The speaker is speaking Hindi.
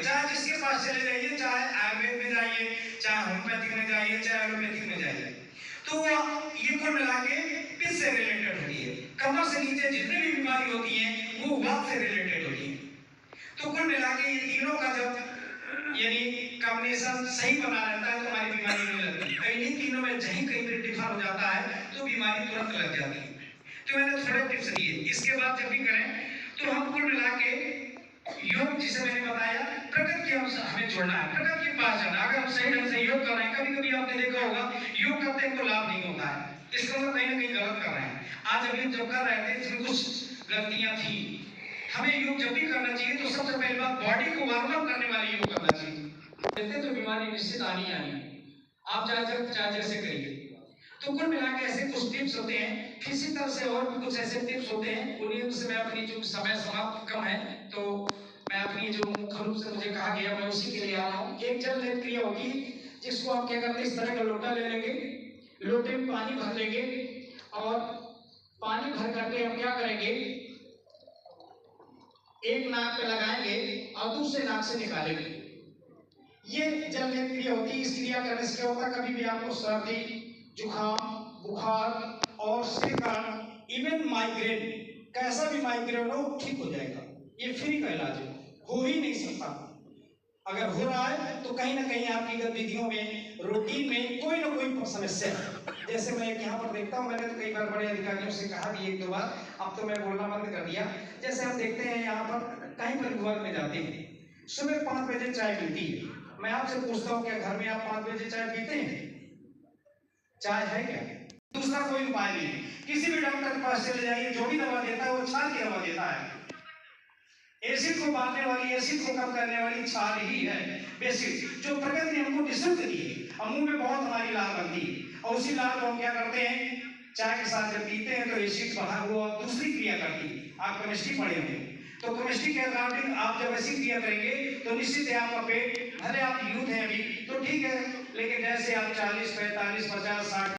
चाहे जिसके पास चले जाइए, चाहे आयुर्वेद में जाइए, चाहे होम्योपैथिक में जाइए, चाहे एलोपैथिक में जाइए, तो ये कुल मिला के पित्त से रिलेटेड होती है। कमर से नीचे जितनी भी बीमारी होती है वो वात से रिलेटेड होती है। तो कुल मिला के ये तीनों का जब यानी कॉम्बिनेशन सही बना रहता है तो हमारी बीमारी नहीं लगती। इन्हीं तीनों में कहीं पे डिफर हो जाता है तो बीमारी तुरंत लग जाती है। तो मैंने थोड़े टिप्स दिए। इसके बाद जब भी करें तो हम कुल मिला के योग, जिसे मैंने बताया, प्रकृति के अनुसार हमें जोड़ना है, प्रकृति के पास जाना। अगर हम सही ढंग से योग कर रहे हैं, कभी कभी आपने देखा होगा योग करते हैं तो लाभ नहीं होता है, इसका मतलब कहीं ना कहीं गलत कर रहे हैं। आज अभी जब कर रहे थे इसमें कुछ गलतियां थी। हमें योग जब भी करना चाहिए तो सबसे पहले बात बॉडी को वार्म अप करने वाली योग करना चाहिए। कहते तो बीमारी निश्चित आनी आनी, आप चाहे जैसे करिए। तो कुल मिला के ऐसे कुछ टिप्स होते हैं। किसी तरह से और भी कुछ ऐसे टिप्स होते हैं, उन्हीं से मैं अपनी जो समय समाप्त कम है तो मैं अपनी जो मुख्य रूप से मुझे कहा गया मैं उसी के लिए आ रहा हूँ। एक जल लेप क्रिया होगी जिसको आप क्या करते हैं, इस तरह का लोटा ले लेंगे, लोटे में पानी भर लेंगे और पानी भर करके हम क्या करेंगे, एक नाक पे लगाएंगे और दूसरे नाक से निकालेंगे। ये जल लेप क्रिया होती है। इस क्रिया करने से क्या होता है, कभी भी आपको सर्दी, जुखाम, बुखार और इसके कारण इवन माइग्रेन, कैसा भी माइग्रेन हो ठीक हो जाएगा। ये फ्री का इलाज है, हो ही नहीं सकता। अगर हो रहा है तो कहीं ना कहीं आपकी गतिविधियों में, रूटीन में कोई ना कोई समस्या है। जैसे मैं यहाँ पर देखता हूँ, मैंने तो कई बार बड़े अधिकारियों से कहा भी एक दो बार, अब तो मैं बोलना बंद कर दिया। जैसे हम देखते हैं यहाँ पर कहीं पर वर्ग में जाते हैं, सुबह 5 बजे चाय मिलती है। मैं आपसे पूछता हूँ क्या घर में आप 5 बजे चाय पीते हैं? चाय है क्या? दूसरा कोई उपाय नहीं। किसी भी डॉक्टर के पास चले जाइए, जो भी दवा देता है वो छाल की दवा देता है। एसिड को बांधने वाली, एसिड को कम करने वाली छाल ही है बेसिक, जो प्रकृति ने हमको डिस्टर्ब दी है। और मुंह में बहुत हमारी लाल बनती है और उसी लाल को हम क्या करते हैं, चाय के साथ जब पीते हैं तो एसिड बढ़ा हुआ दूसरी क्रिया करती है। आप केमिस्ट्री पढ़े होंगे, तो केमिस्ट्री के अकॉर्डिंग आप जब ऐसी क्रिया करेंगे तो निश्चित है आपका पेट, भले आप यूथ हैं अभी तो ठीक है, लेकिन जैसे आप 40, 45, 50, 60